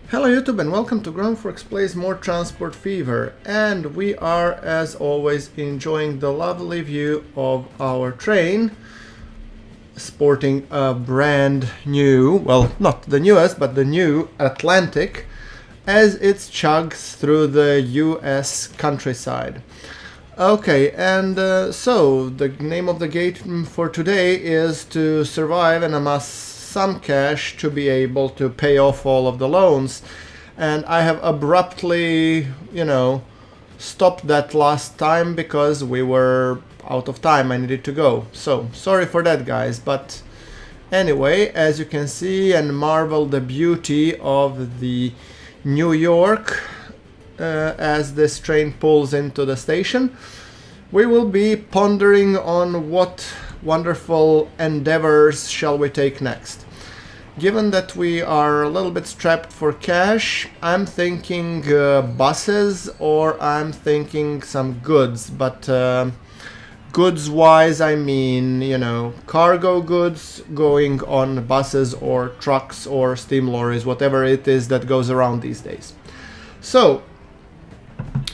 Hello YouTube and welcome to GrunfWorks Plays More Transport Fever, and we are as always enjoying the lovely view of our train sporting a brand new, well, not the newest, but the new Atlantic as it chugs through the US countryside. Okay, and so the name of the game for today is to survive and amass some cash to be able to pay off all of the loans. And I have abruptly, stopped that last time because we were out of time. I needed to go. So, sorry for that, guys. But anyway, as you can see and marvel the beauty of the New York as this train pulls into the station, we will be pondering on what wonderful endeavors shall we take next. Given that we are a little bit strapped for cash, I'm thinking buses, or I'm thinking some goods, but goods wise I mean, cargo goods going on buses or trucks or steam lorries, whatever it is that goes around these days. So,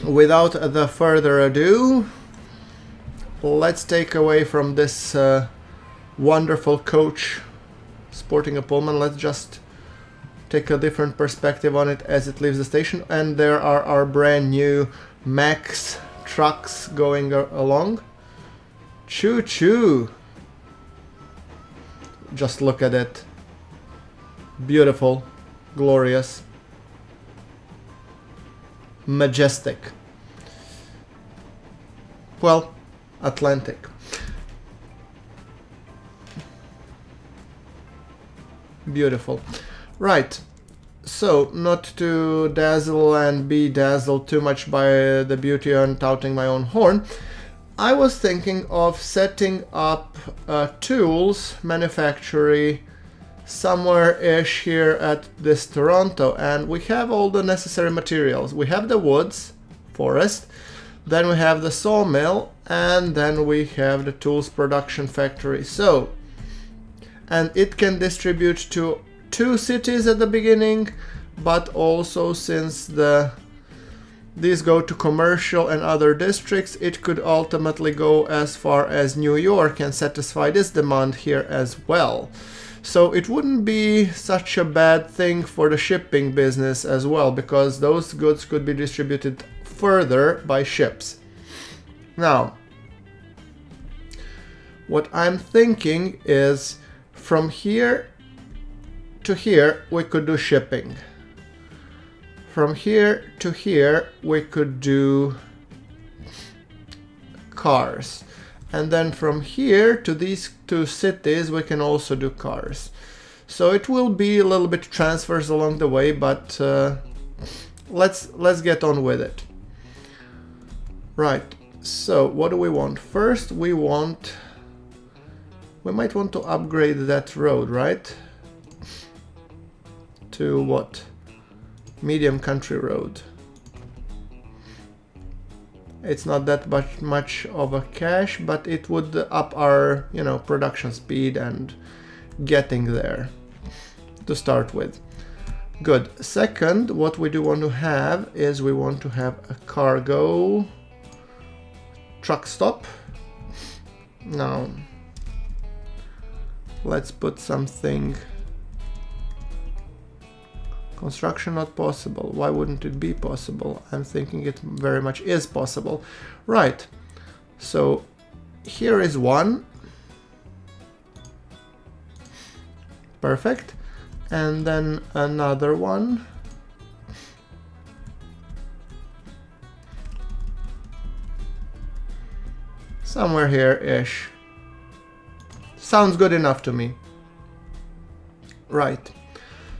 without the further ado, let's take away from this wonderful coach sporting a Pullman. Let's just take a different perspective on it as it leaves the station. And there are our brand new Max trucks going along. Choo choo! Just look at it. Beautiful, glorious, majestic. Well, Atlantic. Beautiful. Right. So, not to dazzle and be dazzled too much by the beauty and touting my own horn, I was thinking of setting up a tools manufactory somewhere-ish here at this Toronto, and we have all the necessary materials. We have the woods, forest, then we have the sawmill, and then we have the tools production factory. So, and it can distribute to 2 cities at the beginning, but also since these go to commercial and other districts, it could ultimately go as far as New York and satisfy this demand here as well. So it wouldn't be such a bad thing for the shipping business as well, because those goods could be distributed further by ships. Now, what I'm thinking is, from here to here we could do shipping. From here to here we could do cars. And then from here to these 2 cities we can also do cars. So it will be a little bit transfers along the way, but let's get on with it. Right, so what do we want? First we might want to upgrade that road, right? To what? Medium country road. It's not that much of a cash, but it would up our, production speed and getting there to start with. Good. Second, what we do want to have is we want to have a cargo truck stop. Now, let's put something. Construction not possible. Why wouldn't it be possible? I'm thinking it very much is possible. Right. So here is one. Perfect. And then another one. Somewhere here-ish. Sounds good enough to me. Right.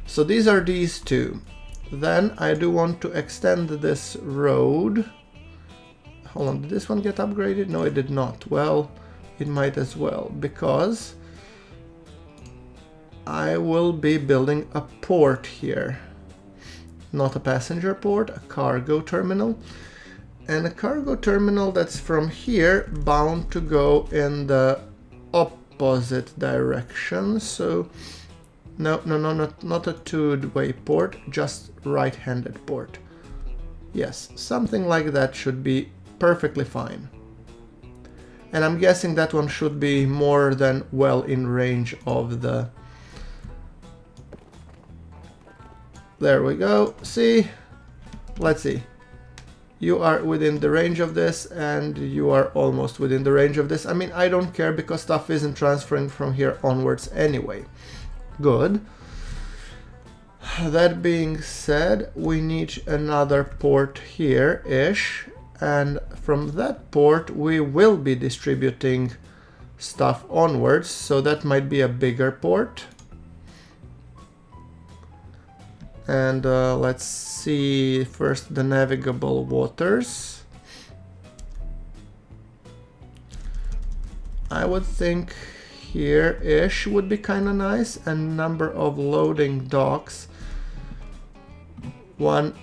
So these are these 2. Then I do want to extend this road. Hold on, did this one get upgraded? No, it did not. Well, it might as well, because I will be building a port here. Not a passenger port, a cargo terminal. And a cargo terminal that's from here bound to go in the opposite direction. So No, not a two-way port, just right-handed port. Yes, something like that should be perfectly fine. And I'm guessing that one should be more than well in range of the... There we go. See? Let's see. You are within the range of this, and you are almost within the range of this. I mean, I don't care because stuff isn't transferring from here onwards anyway. Good. That being said, we need another port here-ish, and from that port we will be distributing stuff onwards, so that might be a bigger port. And let's see first the navigable waters. I would think here-ish would be kind of nice, and number of loading docks. One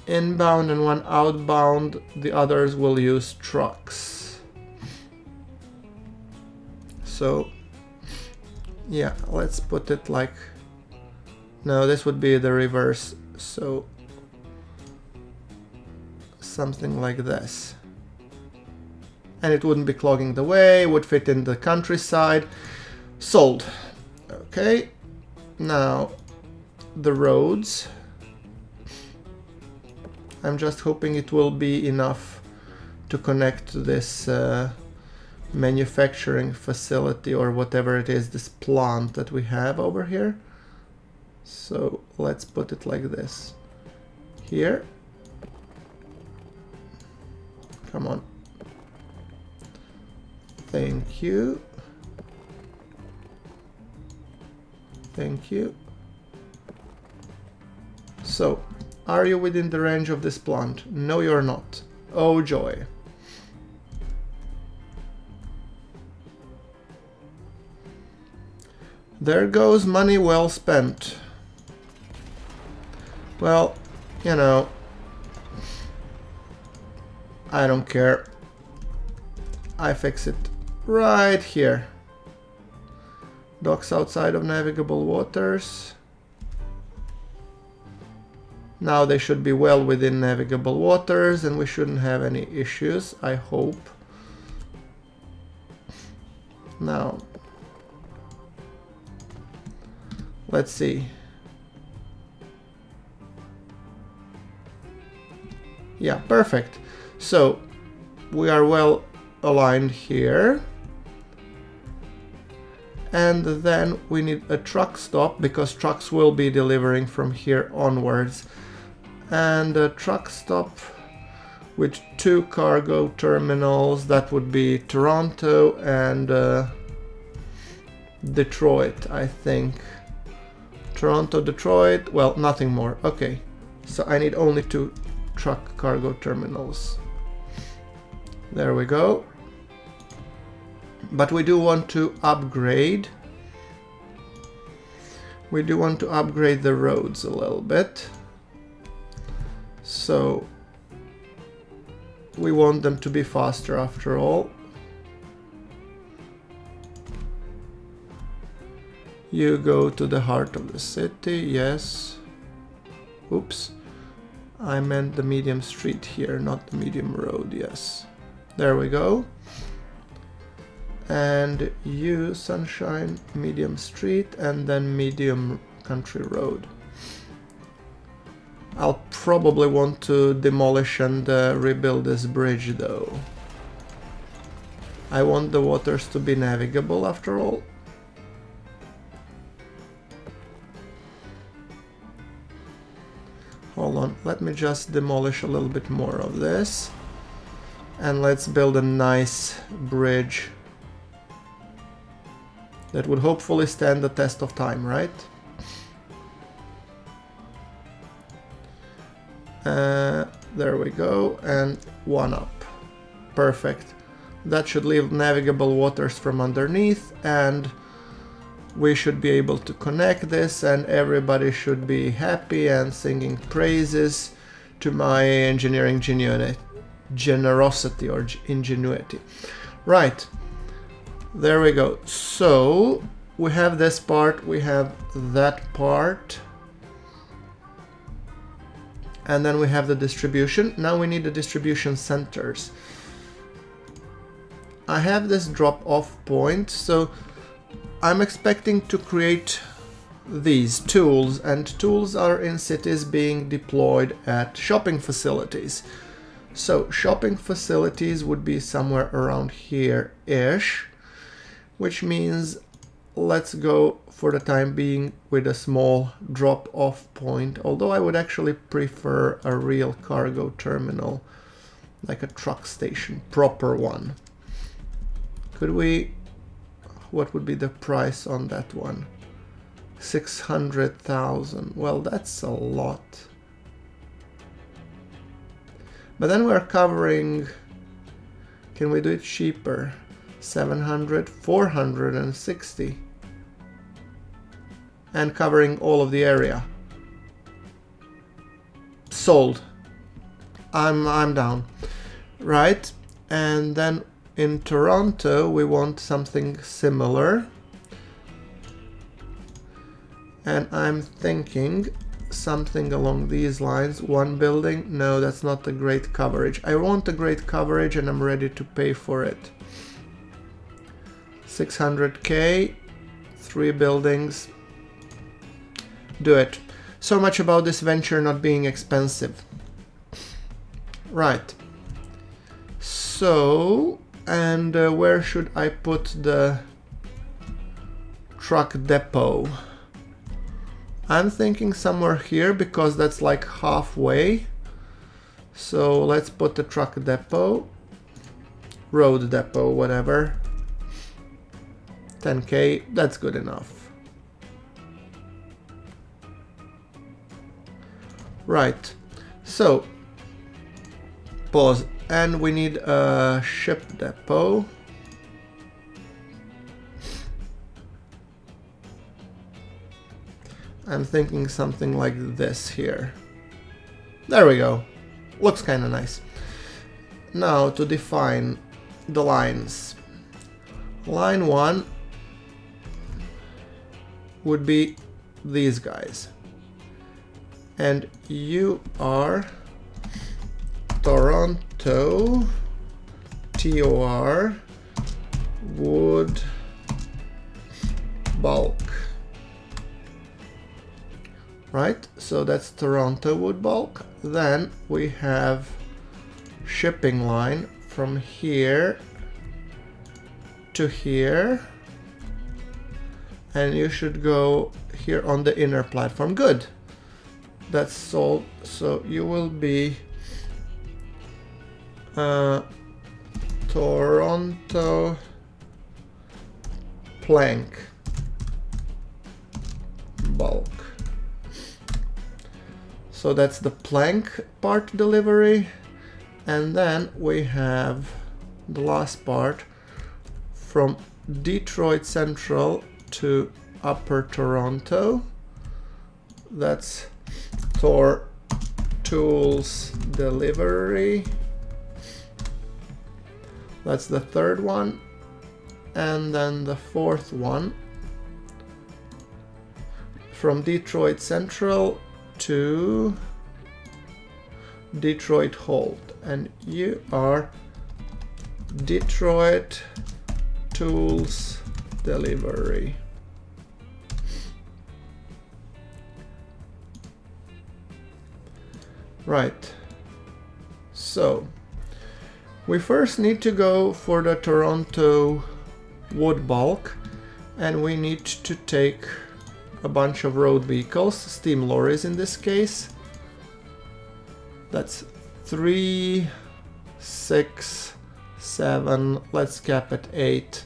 inbound and one outbound. The others will use trucks. So yeah, let's put it like... No, this would be the reverse, so something like this. And it wouldn't be clogging the way, would fit in the countryside. Sold. Okay, now the roads. I'm just hoping it will be enough to connect to this manufacturing facility or whatever it is, this plant that we have over here. So let's put it like this. Here. Come on. Thank you. Thank you. So, are you within the range of this plant? No, you're not. Oh joy. There goes money well spent. Well, you know, I don't care. I fix it right here. Docks outside of navigable waters. Now they should be well within navigable waters and we shouldn't have any issues, I hope. Now, let's see. Yeah, perfect. So we are well aligned here. And then we need a truck stop because trucks will be delivering from here onwards. And a truck stop with 2 cargo terminals, that would be Toronto and Detroit, I think. Toronto, Detroit, well, nothing more. Okay, so I need only 2 truck cargo terminals. There we go. But we do want to upgrade. We do want to upgrade the roads a little bit. So we want them to be faster after all. You go to the heart of the city, yes. Oops. I meant the medium street here, not the medium road, yes. There we go. And you, Sunshine, medium street, and then medium country road. I'll probably want to demolish and rebuild this bridge though. I want the waters to be navigable after all. Hold on, let me just demolish a little bit more of this. And let's build a nice bridge that would hopefully stand the test of time, right? There we go, and 1 up. Perfect. That should leave navigable waters from underneath, and we should be able to connect this, and everybody should be happy and singing praises to my engineering generosity or ingenuity. Right. There we go. So we have this part, we have that part, and then we have the distribution. Now we need the distribution centers. I have this drop-off point, so I'm expecting to create these tools, and tools are in cities being deployed at shopping facilities. So shopping facilities would be somewhere around here-ish, which means let's go for the time being with a small drop-off point, although I would actually prefer a real cargo terminal, like a truck station, proper one. Could we, what would be the price on that one? 600,000. Well, that's a lot. But then we're covering, can we do it cheaper? 700, 460. And covering all of the area. Sold. I'm down. Right, and then in Toronto we want something similar. And I'm thinking something along these lines. One building, no, that's not a great coverage. I want a great coverage and I'm ready to pay for it. 600k, 3 buildings. Do it. So much about this venture not being expensive. Right. So, and where should I put the truck depot? I'm thinking somewhere here because that's like halfway. So let's put the truck depot, road depot, whatever. 10k, that's good enough. Right, so pause, and we need a ship depot. I'm thinking something like this here. There we go. Looks kind of nice. Now to define the lines. Line 1 would be these guys. And you are Toronto TOR wood bulk. Right, so that's Toronto wood bulk. Then we have shipping line from here to here, and you should go here on the inner platform. Good, that's sold. So you will be Toronto plank bulk. So that's the plank part delivery, and then we have the last part from Detroit Central to Upper Toronto. That's Tor Tools delivery. That's the third one, and then the fourth one from Detroit Central to Detroit Hold, and you are Detroit Tools delivery. Right, so we first need to go for the Toronto wood bulk, and we need to take a bunch of road vehicles, steam lorries in this case. That's 3, 6, 7, let's cap at 8.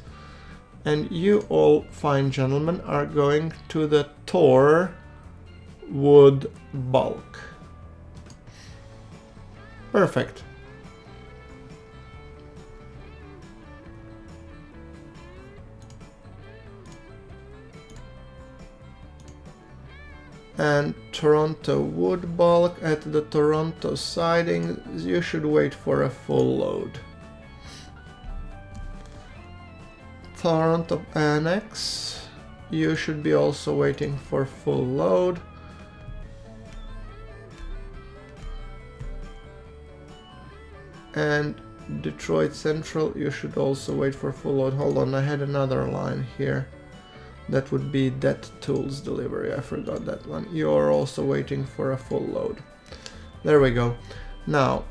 And you all fine gentlemen are going to the Tor wood bulk. Perfect. And Toronto wood bulk at the Toronto siding, you should wait for a full load. Toronto Annex, you should be also waiting for full load. And Detroit Central, you should also wait for full load. Hold on, I had another line here. That would be that tools delivery. I forgot that one. You're also waiting for a full load. There we go. Now,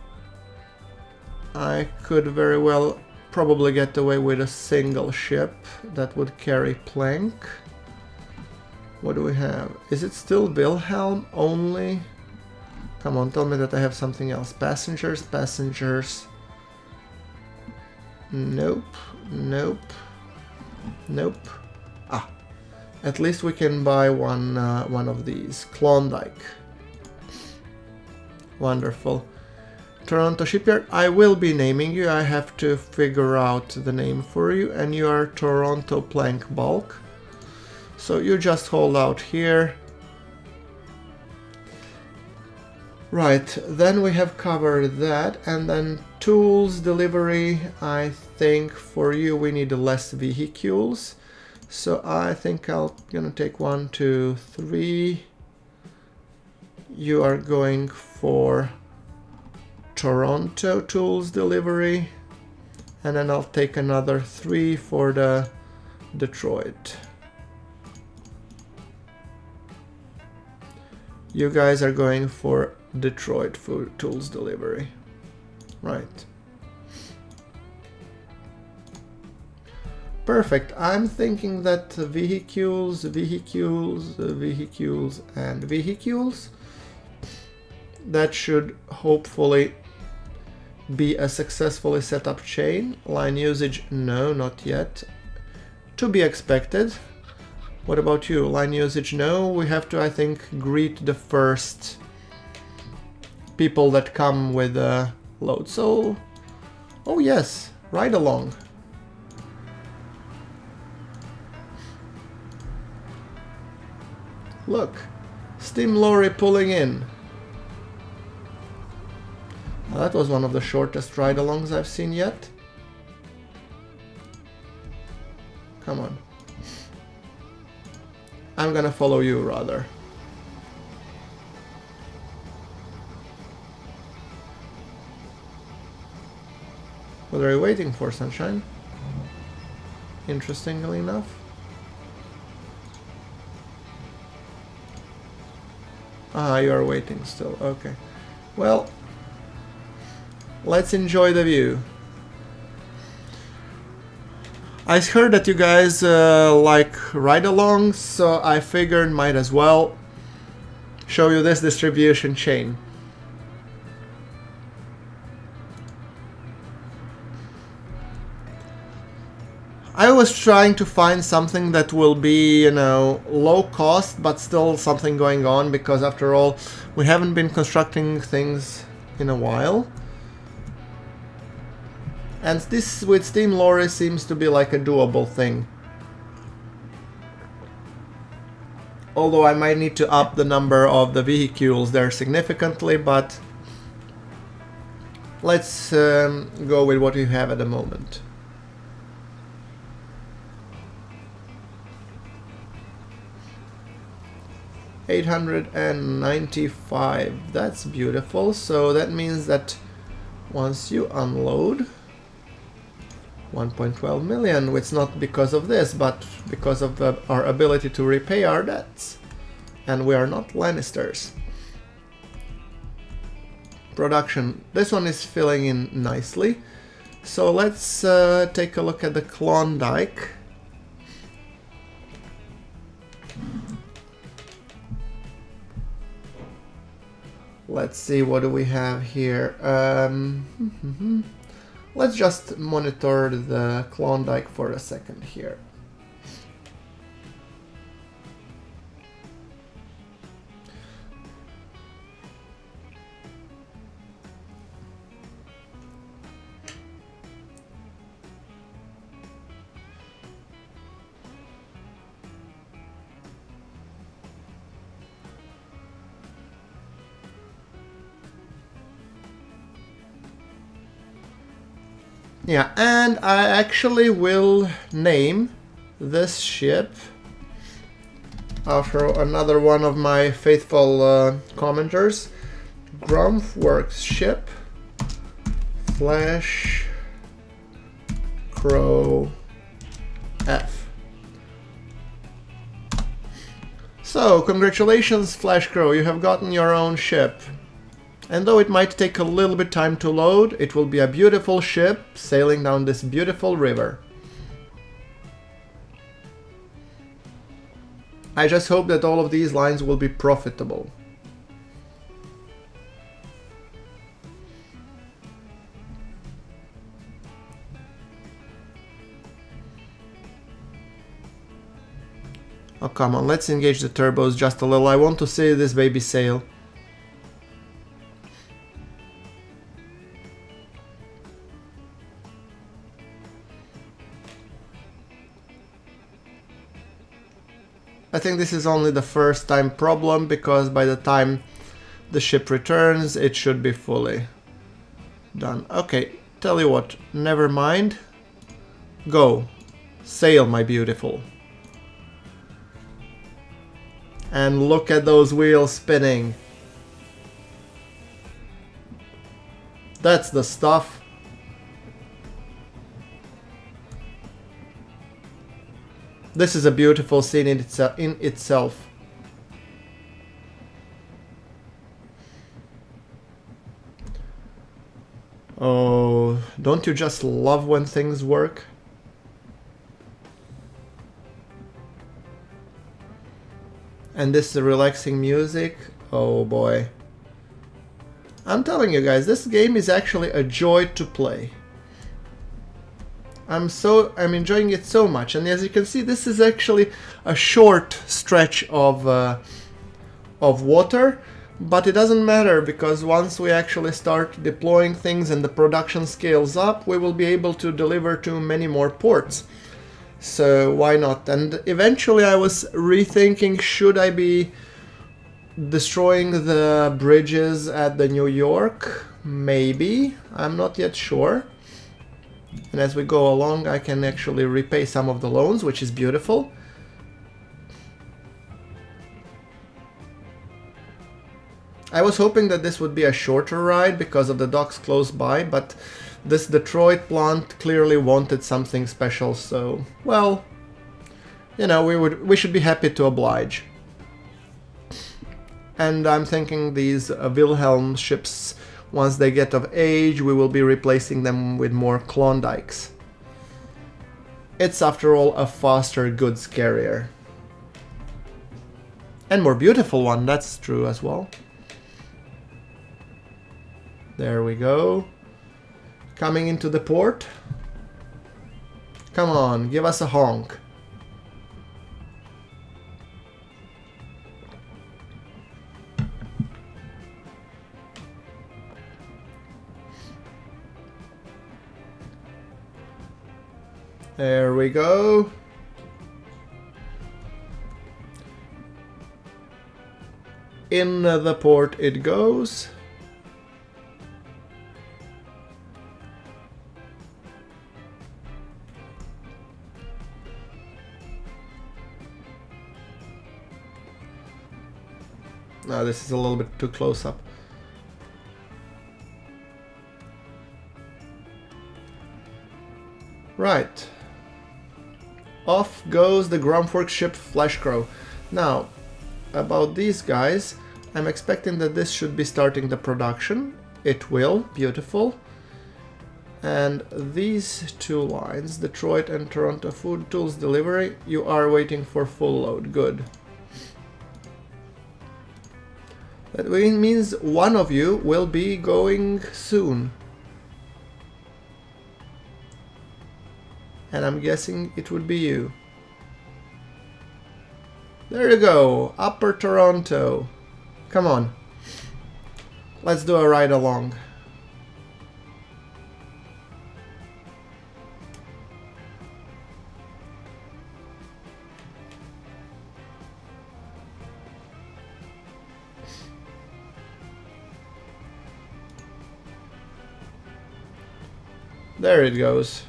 I could very well probably get away with a single ship that would carry plank. What do we have? Is it still Wilhelm only? Come on, tell me that I have something else. Passengers, passengers. Nope, nope, nope. Ah, at least we can buy one of these. Klondike. Wonderful. Toronto Shipyard, I will be naming you. I have to figure out the name for you, and you are Toronto Plank Bulk. So you just hold out here. Right, then we have covered that, and then tools delivery. I think for you we need less vehicles, so I think I'm gonna take 1, 2, 3. You are going for Toronto tools delivery, and then I'll take another 3 for the Detroit. You guys are going for Detroit food tools delivery. Right. Perfect. I'm thinking that vehicles, and vehicles, that should hopefully be a successfully set up chain. Line usage, no, not yet. To be expected. What about you? Line usage, no. We have to, I think, greet the first people that come with a load. So, oh yes, ride along. Look, steam lorry pulling in. Well, that was one of the shortest ride-alongs I've seen yet. Come on. I'm gonna follow you rather. What are you waiting for, Sunshine? Interestingly enough. Ah, you are waiting still. Okay. Well, let's enjoy the view. I heard that you guys like ride-alongs, so I figured might as well show you this distribution chain. I was trying to find something that will be, you know, low cost, but still something going on, because after all, we haven't been constructing things in a while. And this with steam lorry seems to be like a doable thing. Although I might need to up the number of the vehicles there significantly, but let's go with what we have at the moment. $895, that's beautiful. So that means that once you unload 1.12 million, it's not because of this, but because of our ability to repay our debts. And we are not Lannisters. Production, this one is filling in nicely. So let's take a look at the Klondike. Let's see, what do we have here? Let's just monitor the Klondike for a second here. Yeah, and I actually will name this ship after another one of my faithful commenters. GrunfWorks ship Flash Crow F. So, congratulations Flash Crow, you have gotten your own ship. And though it might take a little bit time to load, it will be a beautiful ship sailing down this beautiful river. I just hope that all of these lines will be profitable. Oh, come on, let's engage the turbos just a little. I want to see this baby sail. I think this is only the first time problem, because by the time the ship returns, it should be fully done. Okay, tell you what, never mind. Go. Sail, my beautiful. And look at those wheels spinning. That's the stuff. This is a beautiful scene in itself. Oh, don't you just love when things work? And this relaxing music, oh boy. I'm telling you guys, this game is actually a joy to play. I'm enjoying it so much, and as you can see, this is actually a short stretch of water, but it doesn't matter, because once we actually start deploying things and the production scales up, we will be able to deliver to many more ports. So why not? And eventually I was rethinking, should I be destroying the bridges at the New York? Maybe, I'm not yet sure. And as we go along, I can actually repay some of the loans, which is beautiful. I was hoping that this would be a shorter ride because of the docks close by, but this Detroit plant clearly wanted something special, so, well, you know, we should be happy to oblige. And I'm thinking these Wilhelm ships, once they get of age, we will be replacing them with more Klondikes. It's, after all, a faster goods carrier. And more beautiful one, that's true as well. There we go. Coming into the port. Come on, give us a honk. There we go. In the port it goes. Now this is a little bit too close up. Right. Off goes the GrunfWorks ship Flash Crow. Now, about these guys, I'm expecting that this should be starting the production. It will, beautiful. And these two lines, Detroit and Toronto Food Tools Delivery, you are waiting for full load, good. That means one of you will be going soon. And I'm guessing it would be you. There you go, Upper Toronto. Come on. Let's do a ride along. There it goes.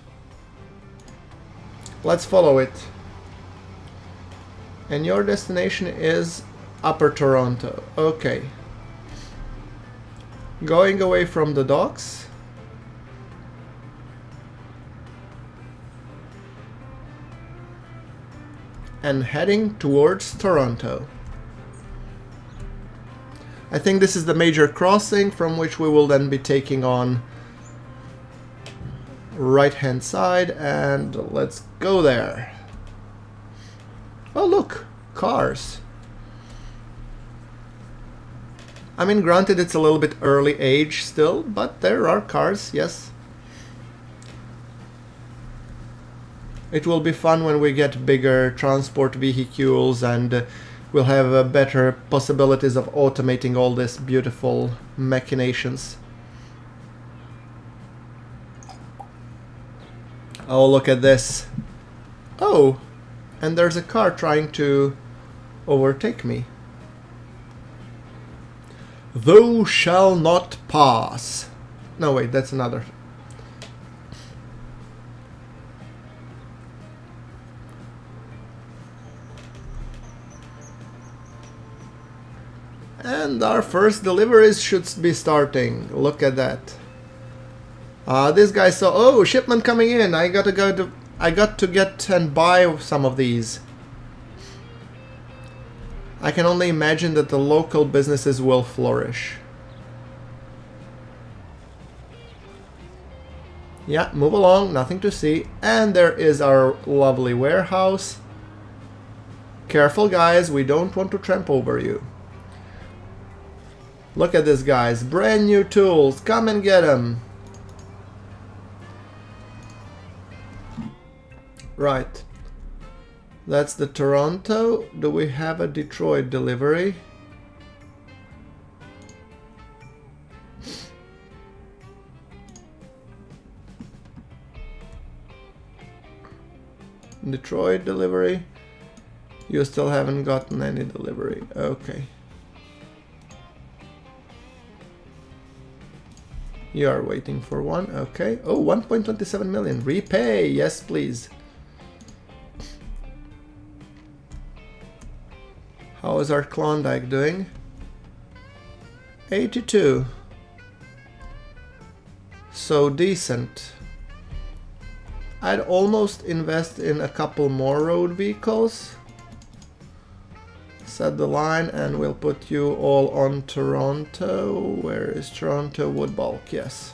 Let's follow it. And your destination is Upper Toronto. Okay. Going away from the docks. And heading towards Toronto. I think this is the major crossing from which we will then be taking on right hand side, and let's go there. Oh look, cars. I mean, granted it's a little bit early age still, but there are cars, yes. It will be fun when we get bigger transport vehicles and we'll have better possibilities of automating all these beautiful machinations. Oh, look at this. Oh, and there's a car trying to overtake me. Thou shall not pass. No, wait, that's another. And our first deliveries should be starting. Look at that. This guy saw, oh, shipment coming in. I got to get and buy some of these. I can only imagine that the local businesses will flourish. Yeah, move along, nothing to see. And there is our lovely warehouse. Careful, guys, we don't want to tramp over you. Look at this, guys. Brand new tools. Come and get them. Right. That's the Toronto. Do we have a Detroit delivery? Detroit delivery. You still haven't gotten any delivery. Okay. You are waiting for one. Okay. Oh, 1.27 million. Repay. Yes, please. How is our Klondike doing? 82. So decent. I'd almost invest in a couple more road vehicles. Set the line and we'll put you all on Toronto. Where is Toronto? Wood bulk, yes.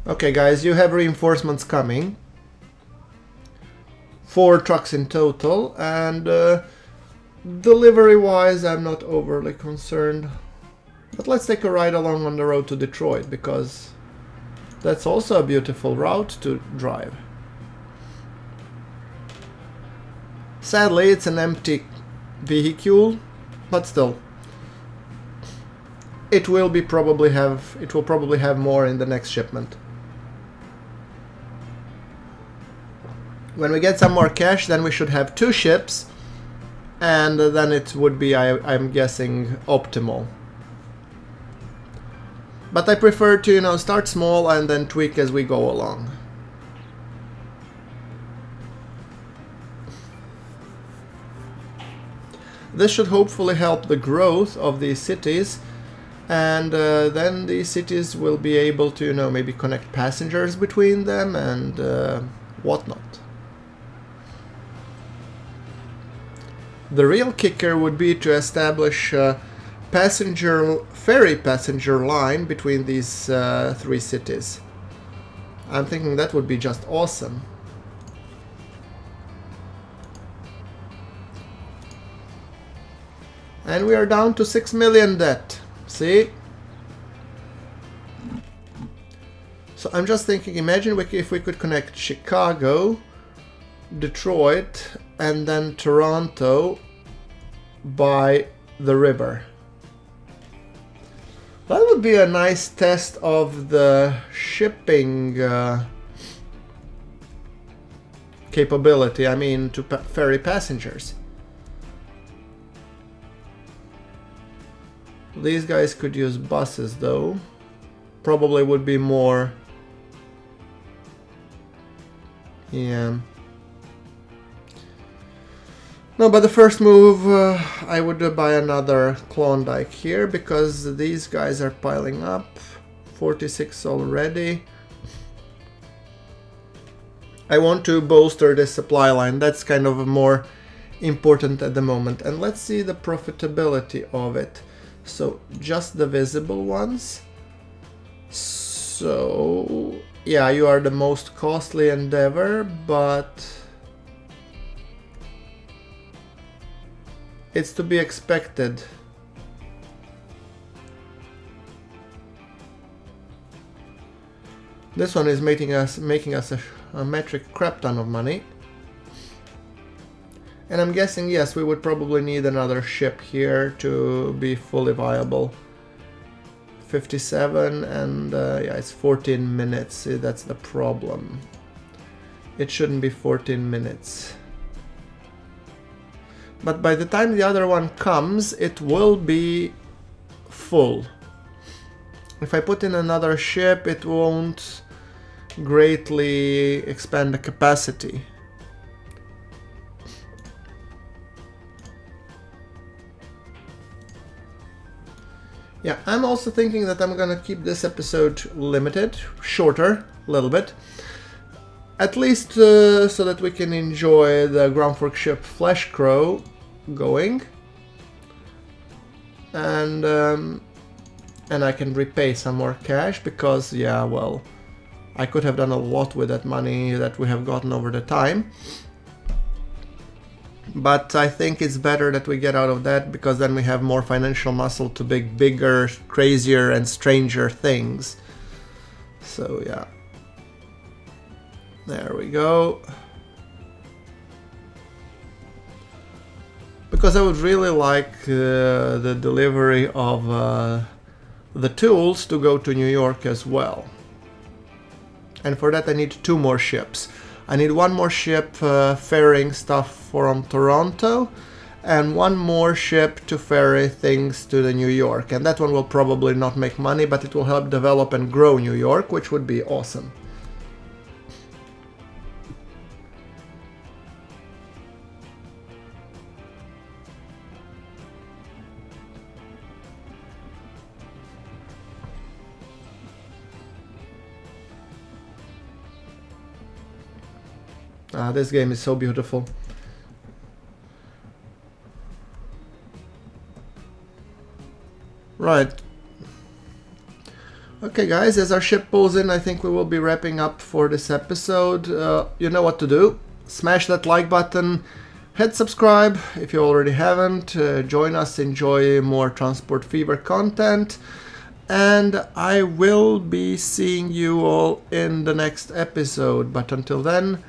Okay, guys, you have reinforcements coming. 4 trucks in total, and delivery-wise, I'm not overly concerned. But let's take a ride along on the road to Detroit, because that's also a beautiful route to drive. Sadly, it's an empty vehicle, but still. It will probably have more in the next shipment. When we get some more cash, then we should have 2 ships, and then it would be, I'm guessing, optimal. But I prefer to, you know, start small and then tweak as we go along. This should hopefully help the growth of these cities, and then these cities will be able to, you know, maybe connect passengers between them and whatnot. The real kicker would be to establish a ferry passenger line between these 3 cities. I'm thinking that would be just awesome. And we are down to 6 million debt. See? So I'm just thinking, imagine if we could connect Chicago, Detroit, and then Toronto by the river. That would be a nice test of the shipping capability, I mean, to ferry passengers. These guys could use buses though. Probably would be more. Yeah. No, but the first move, I would buy another Klondike here because these guys are piling up. 46 already. I want to bolster this supply line. That's kind of more important at the moment. And let's see the profitability of it. So just the visible ones. So yeah, you are the most costly endeavor, but it's to be expected. This one is making us a metric crap ton of money. And I'm guessing, yes, we would probably need another ship here to be fully viable. 57 and yeah, it's 14 minutes. See, that's the problem. It shouldn't be 14 minutes. But by the time the other one comes, it will be full. If I put in another ship, it won't greatly expand the capacity. Yeah, I'm also thinking that I'm gonna keep this episode limited, shorter, a little bit. At least so that we can enjoy the GrunfWorks ship Flesh Crow going. And I can repay some more cash because, yeah, well, I could have done a lot with that money that we have gotten over the time. But I think it's better that we get out of that because then we have more financial muscle to make bigger, crazier and stranger things. So yeah. There we go. Because I would really like the delivery of the tools to go to New York as well. And for that I need 2 more ships. I need 1 more ship ferrying stuff from Toronto and 1 more ship to ferry things to the New York. And that one will probably not make money, but it will help develop and grow New York, which would be awesome. This game is so beautiful. Right. Okay guys, as our ship pulls in, I think we will be wrapping up for this episode. You know what to do. Smash that like button, hit subscribe if you already haven't, join us, enjoy more Transport Fever content, and I will be seeing you all in the next episode. But until then,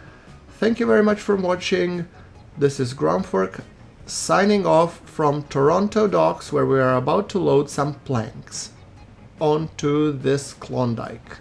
thank you very much for watching. This is GrunfWorks signing off from Toronto docks, where we are about to load some planks onto this Klondike.